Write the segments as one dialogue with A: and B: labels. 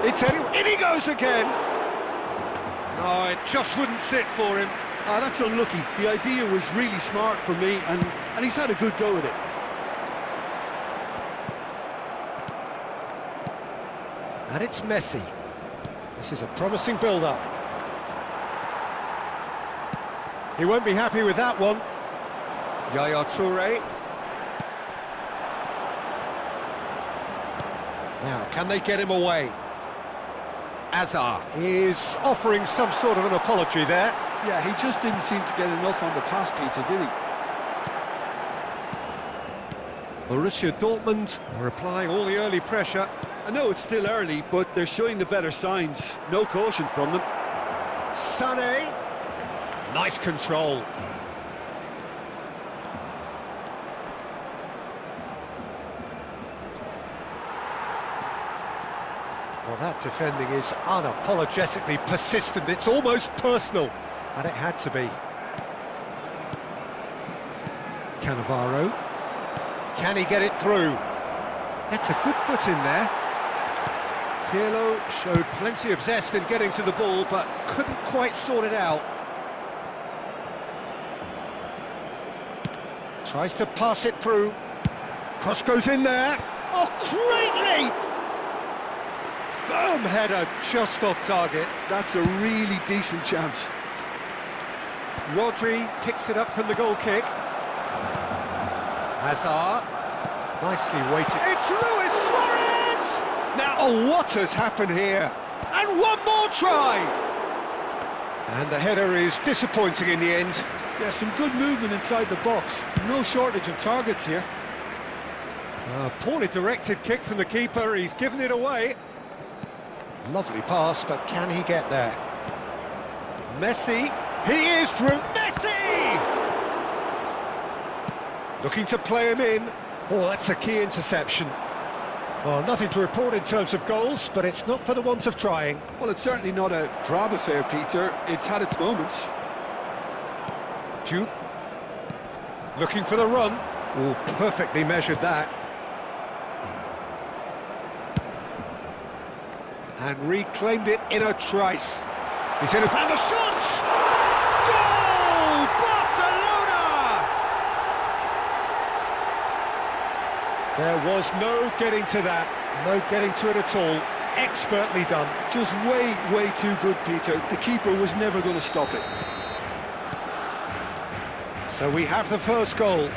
A: In he goes again! No, it just wouldn't sit for him.
B: Ah, that's unlucky. The idea was really smart for me, and he's had a good go at it.
A: And it's Messi. This is a promising build-up. He won't be happy with that one. Yaya Toure. Now, can they get him away? Azar is offering some sort of an apology there.
B: Yeah, he just didn't seem to get enough on the pass, Peter, did he?
A: Borussia Dortmund are applying all the early pressure.
B: I know it's still early, but they're showing the better signs. No caution from them.
A: Sané. Nice control. Well, that defending is unapologetically persistent. It's almost personal, and it had to be. Cannavaro. Can he get it through? That's a good foot in there. Pirlo showed plenty of zest in getting to the ball, but couldn't quite sort it out. Tries to pass it through. Cross goes in there. Oh, great leap! Firm header, just off target.
B: That's a really decent chance.
A: Rodri picks it up from the goal kick. Hazard, nicely weighted. It's Luis Suarez! Now, oh, what has happened here? And one more try! And the header is disappointing in the end.
B: Yeah, some good movement inside the box. No shortage of targets here.
A: Poorly directed kick from the keeper. He's given it away. Lovely pass, but can he get there? Messi. He is through. Messi! Looking to play him in. Oh, that's a key interception. Well, nothing to report in terms of goals, but it's not for the want of trying.
B: Well, it's certainly not a drab affair, Peter. It's had its moments.
A: Jude. Looking for the run. Oh, perfectly measured that. And reclaimed it in a trice. He's in a... And the shot! Goal! Barcelona! There was no getting to that. No getting to it at all. Expertly done.
B: Just way too good, Peter. The keeper was never going to stop it.
A: So we have the first goal.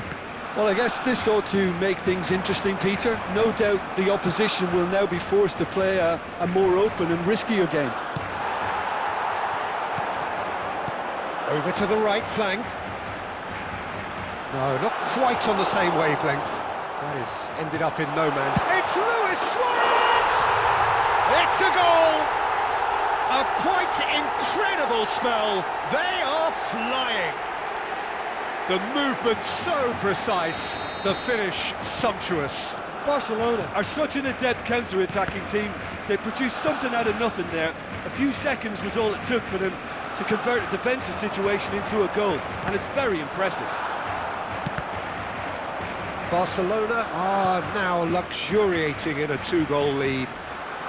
B: Well, I guess this ought to make things interesting, Peter. No doubt the opposition will now be forced to play a more open and riskier game.
A: Over to the right flank. No, not quite on the same wavelength. That is ended up in no man's. It's Luis Suarez! It's a goal! A quite incredible spell. They are flying. The movement so precise, the finish sumptuous.
B: Barcelona are such an adept counter-attacking team. They produced something out of nothing there. A few seconds was all it took for them to convert a defensive situation into a goal, and it's very impressive.
A: Barcelona are now luxuriating in a 2-goal lead.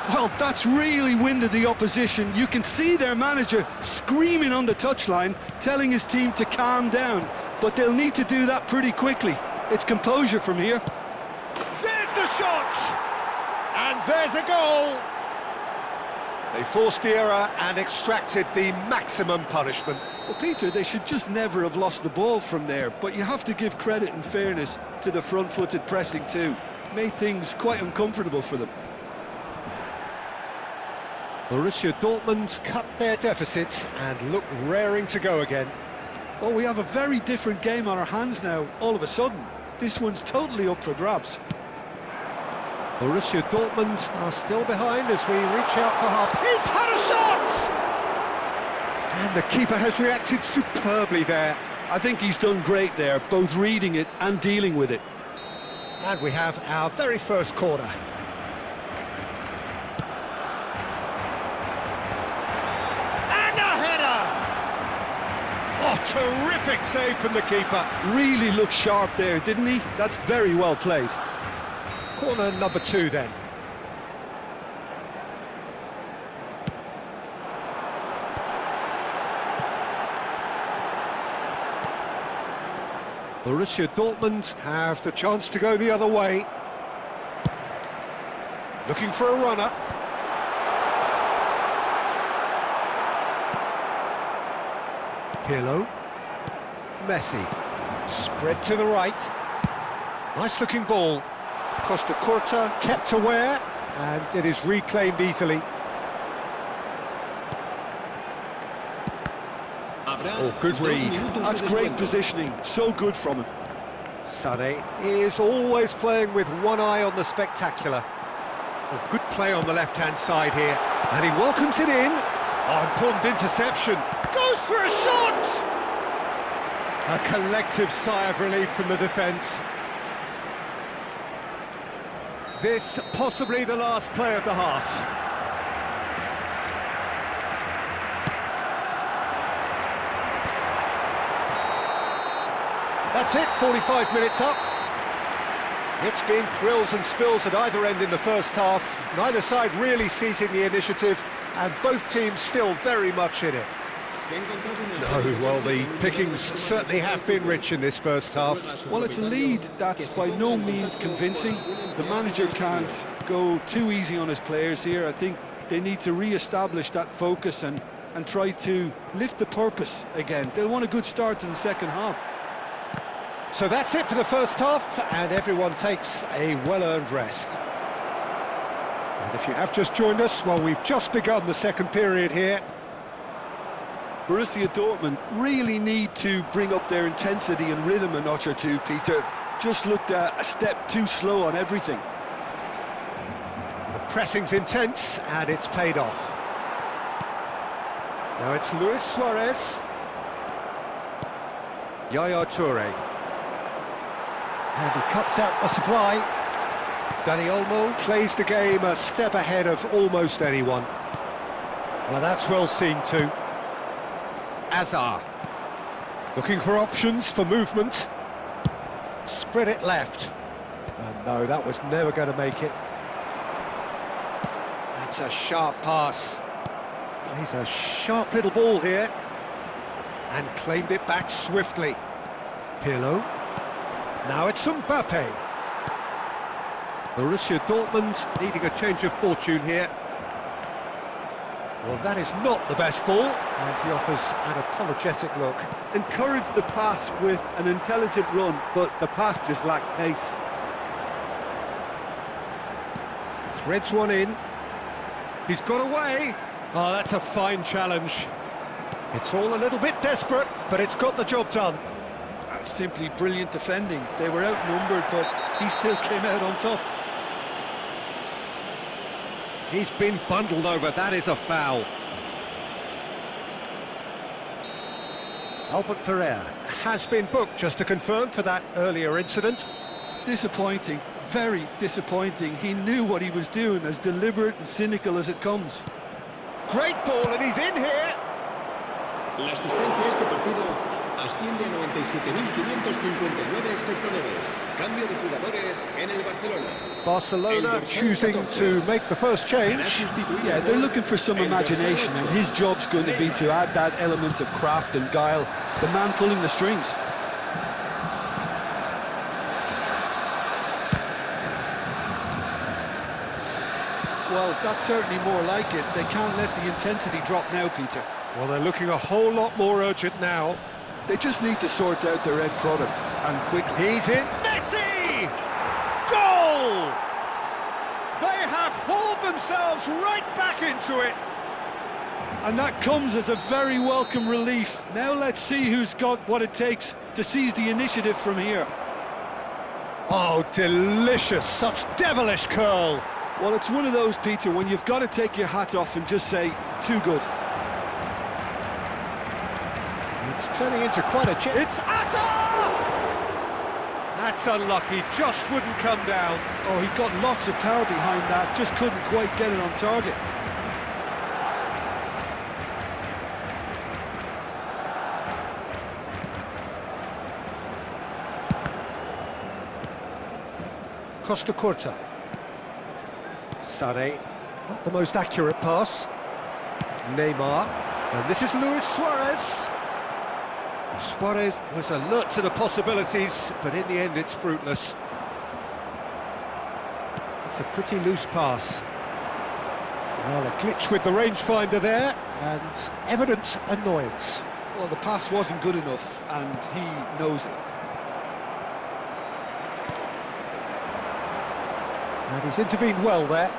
B: Well, that's really winded the opposition. You can see their manager screaming on the touchline, telling his team to calm down. But they'll need to do that pretty quickly. It's composure from here.
A: There's the shot! And there's a goal! They forced the error and extracted the maximum punishment.
B: Well, Peter, they should just never have lost the ball from there. But you have to give credit and fairness to the front-footed pressing too. Made things quite uncomfortable for them.
A: Borussia Dortmund cut their deficit and look raring to go again.
B: Well, we have a very different game on our hands now, all of a sudden. This one's totally up for grabs.
A: Borussia Dortmund are still behind as we reach out for half. He's had a shot! And the keeper has reacted superbly there.
B: I think he's done great there, both reading it and dealing with it.
A: And we have our very first corner. Oh, terrific save from the keeper.
B: Really looked sharp there, didn't he? That's very well played.
A: Corner number 2 then. Borussia Dortmund have the chance to go the other way. Looking for a runner. Pirlo. Messi. Spread to the right. Nice looking ball. Costa Curta kept aware, and it is reclaimed easily. Oh, good read.
B: That's great positioning, so good from him.
A: Sané is always playing with one eye on the spectacular. Oh, good play on the left-hand side here. And he welcomes it in. Oh, important interception. Goes for a shot! A collective sigh of relief from the defence. This possibly the last play of the half. That's it, 45 minutes up. It's been thrills and spills at either end in the first half. Neither side really seizing the initiative, and both teams still very much in it. No, well, the pickings certainly have been rich in this first half.
B: Well, it's a lead that's by no means convincing. The manager can't go too easy on his players here. I think they need to re-establish that focus and try to lift the purpose again. They'll want a good start to the second half.
A: So that's it for the first half, and everyone takes a well-earned rest. And if you have just joined us, well, we've just begun the second period here.
B: Borussia Dortmund really need to bring up their intensity and rhythm a notch or two, Peter. Just looked a step too slow on everything.
A: The pressing's intense, and it's paid off. Now it's Luis Suarez. Yaya Toure. And he cuts out the supply. Dani Olmo plays the game a step ahead of almost anyone. Well, that's well seen too. Azar. Looking for options for movement. Spread it left. And no, that was never going to make it. That's a sharp pass. He's a sharp little ball here. And claimed it back swiftly. Pirlo. Now it's Mbappe. Borussia Dortmund needing a change of fortune here. Well, that is not the best ball, and he offers an apologetic look.
B: Encouraged the pass with an intelligent run, but the pass just lacked pace.
A: Threads one in. He's got away. Oh, that's a fine challenge. It's all a little bit desperate, but it's got the job done.
B: That's simply brilliant defending. They were outnumbered, but he still came out on top.
A: He's been bundled over, that is a foul. Albert Ferrer has been booked, just to confirm, for that earlier incident.
B: Disappointing, very disappointing. He knew what he was doing, as deliberate and cynical as it comes.
A: Great ball, and he's in here.
C: La asistencia a este partido asciende a 97.559 espectadores. Cambio de jugadores en el Barcelona.
A: Barcelona choosing to make the first change.
B: Yeah, they're looking for some imagination, and his job's going to be to add that element of craft and guile, the man pulling the strings. Well, that's certainly more like it. They can't let the intensity drop now, Peter.
A: Well, they're looking a whole lot more urgent now.
B: They just need to sort out their end product, and quickly.
A: He's in. Messi! Goal! They have hauled themselves right back into it.
B: And that comes as a very welcome relief. Now let's see who's got what it takes to seize the initiative from here.
A: Oh, delicious. Such devilish curl.
B: Well, it's one of those, Peter, when you've got to take your hat off and just say, too good.
A: It's turning into quite a chance. It's Azar! That's unlucky, just wouldn't come down.
B: Oh, he got lots of power behind that, just couldn't quite get it on target.
A: Costa Curta. Sané, not the most accurate pass. Neymar, and this is Luis Suarez. Suarez was alert to the possibilities, but in the end it's fruitless. It's a pretty loose pass. Well, a glitch with the rangefinder there, and evident annoyance.
B: Well, the pass wasn't good enough, and he knows it.
A: And he's intervened well there.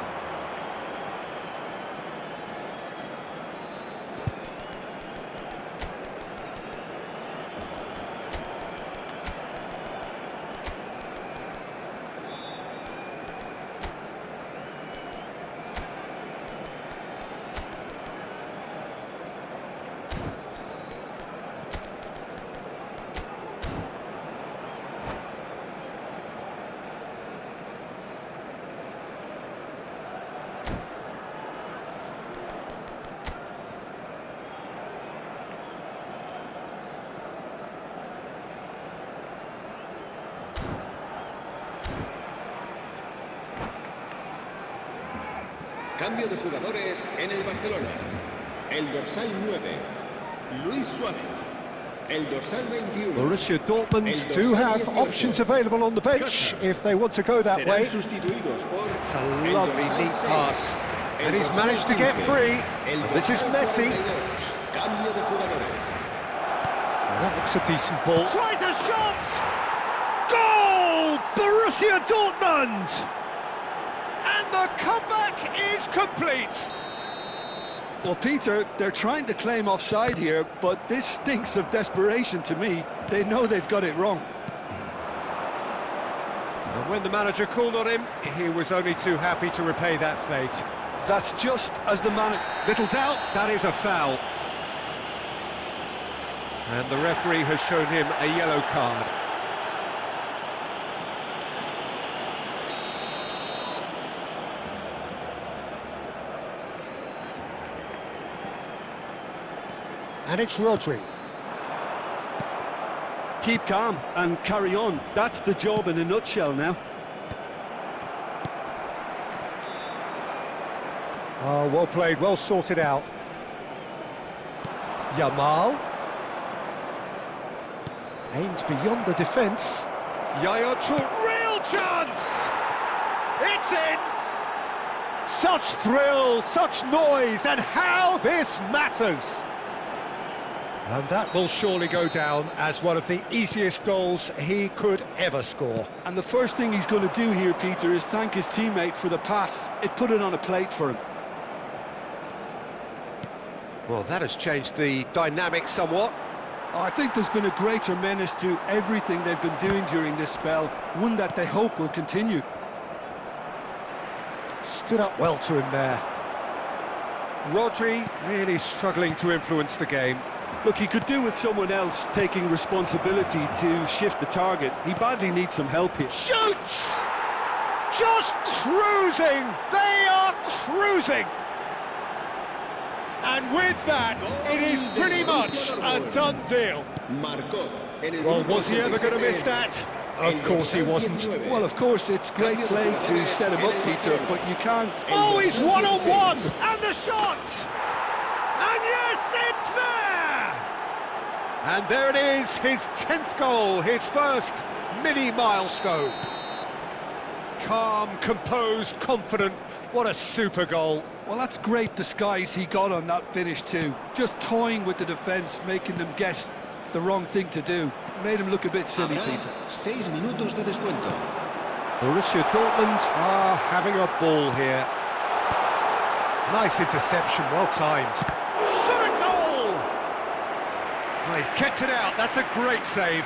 C: Cambio de jugadores en el Barcelona. El dorsal 9, Luis Suárez. El dorsal 21.
A: Borussia Dortmund do have options available on the bench if they want to go that way. It's a lovely, neat pass. And he's managed to get free. This is Messi.
C: Cambio de jugadores.
A: Well, that looks a decent ball. Tries a shot! Goal! Borussia Dortmund! And the comeback is complete.
B: Well, Peter, they're trying to claim offside here, but this stinks of desperation to me. They know they've got it wrong.
A: And when the manager called on him, he was only too happy to repay that fate.
B: That's just as the manager...
A: Little doubt, that is a foul. And the referee has shown him a yellow card. And it's Rodri.
B: Keep calm and carry on. That's the job in a nutshell now.
A: Oh, well played, well sorted out. Yamal. Aimed beyond the defence. Yaya Toure, real chance! It's in! Such thrill, such noise, and how this matters! And that will surely go down as one of the easiest goals he could ever score.
B: And the first thing he's going to do here, Peter, is thank his teammate for the pass. It put it on a plate for him.
A: Well, that has changed the dynamic somewhat.
B: I think there's been a greater menace to everything they've been doing during this spell, one that they hope will continue.
A: Stood up well to him there. Rodri really struggling to influence the game.
B: Look, he could do with someone else taking responsibility to shift the target. He badly needs some help here.
A: Shoots! Just cruising! They are cruising! And with that, it is pretty much a done deal. Well, was he ever going to miss that? Of course he wasn't.
B: Well, of course, it's great play to set him up, Peter, but you can't...
A: Oh, he's one-on-one! And the shot! And yes, it's there! And there it is, his 10th goal, his first mini-milestone. Calm, composed, confident. What a super goal.
B: Well, that's great disguise he got on that finish too. Just toying with the defence, making them guess the wrong thing to do. Made him look a bit silly, Peter.
C: 6 minutos de descuento.
A: Borussia Dortmund are having a ball here. Nice interception, well timed. Shot a goal! Well, he's kept it out, that's a great save.